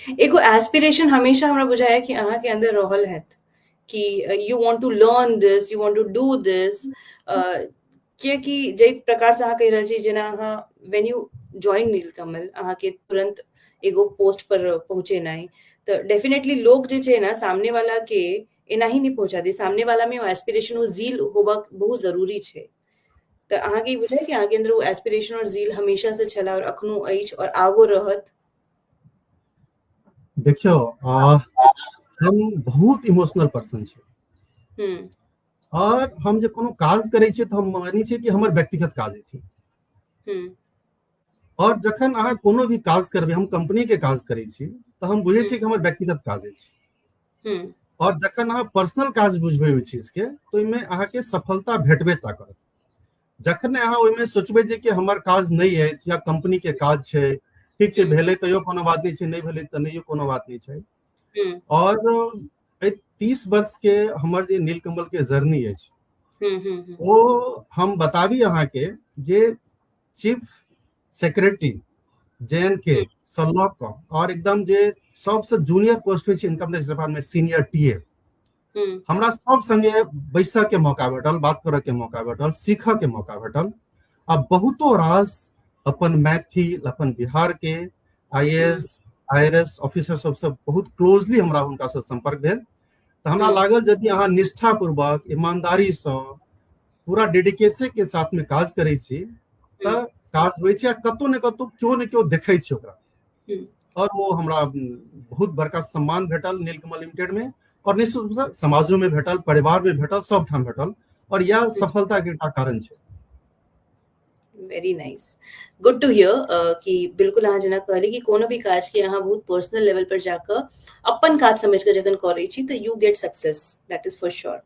एगो एस्पिरेशन हमेशा हमरा बुझाया कि अहाँ के अंदर रहल हैत कि you want to learn this, you want to do this, कियाकि जे प्रकार से अहाँ कहि रहल छी, जेना अहाँ व्हेन यू जॉइन नीलकमल अहाँ के तुरंत एगो पोस्ट पर पहुंचे नहीं, तो डेफिनेटली लोग जे छै ना सामने वाला के एना ही नहीं पहुंचा दे, सामने वाला में वो एस्पिरेशन, वो जील होबा बहुत जरूरी छै। तो अहाँ के ई बुझाय कि अहाँ के अंदर वो एस्पिरेशन और जील हमेशा से छला और अखनो अछि और आगो रहत? देखियो हम बहुत इमोशनल पर्सन छी, हम्म और हम जे कोनो काज करै छियै तऽ हम मानै छियै कि हमर व्यक्तिगत काज छै। हम्म और जखन अहाँ कोनो भी काज करबै, हम कंपनी के काज करै छी तऽ हम बुझै छियै कि हमर व्यक्तिगत काज छै। हम्म और जखन अहाँ पर्सनल काज बुझबै ओहि चीज के, तो ओहिमे अहाँके सफलता भेटबे टा करत। जखन अहाँ ओहिमे सोचबै जे कि हमर काज नहीं अछि या कंपनी के काज छै, ठीक छै, हम्म भेलै तैयो कोनो बात नहीं छै, नहीं भेलै तऽ नहियो कोनो बात नहीं छै। हम्म और 30 वर्ष के हमर जे नीलकमल के जर्नी अछि, हम्म वो हम बताबी अहाँ के जे चीफ सेक्रेटरी JNK से लऽ कऽ और एकदम जे सबसे जूनियर पोस्ट होइ छै इनकम टैक्स डिपार्टमेंट में, सीनियर टीए, हम्म हमरा सब संगे बैसऽ के मौका भेटल, बात करऽ के मौका भेटल, सीखऽ के मौका भेटल। आ बहुतो रास अपन मैथिल, अपन बिहार के हम्म IAS IRS ऑफिसर सबसे बहुत क्लोजली हमरा हुनका से संपर्क भेल। तऽ हमरा लागल यदि अहाँ निष्ठापूर्वक, ईमानदारी से, पूरा डेडिकेशन के साथ में काज करै छी तऽ काज होइ छै, आ कतौ ने कतौ क्यों ने क्यों देखै छै ओकरा। हम्म और वो हमरा बहुत बड़का सम्मान भेटल नीलकमल लिमिटेड में, और निश्चित रूप से समाजों में भेटल, परिवार में भेटल, सब ठाम भेटल, और यह सफलता के एकटा कारण छै। Very nice, good to hear कि बिल्कुल अहाँ जेना कहली कि कोनो भी काज के अहाँ बहुत पर्सनल लेवल पर जाकर अपन काज समझ के जखन करै छी तऽ you get success, that is for sure.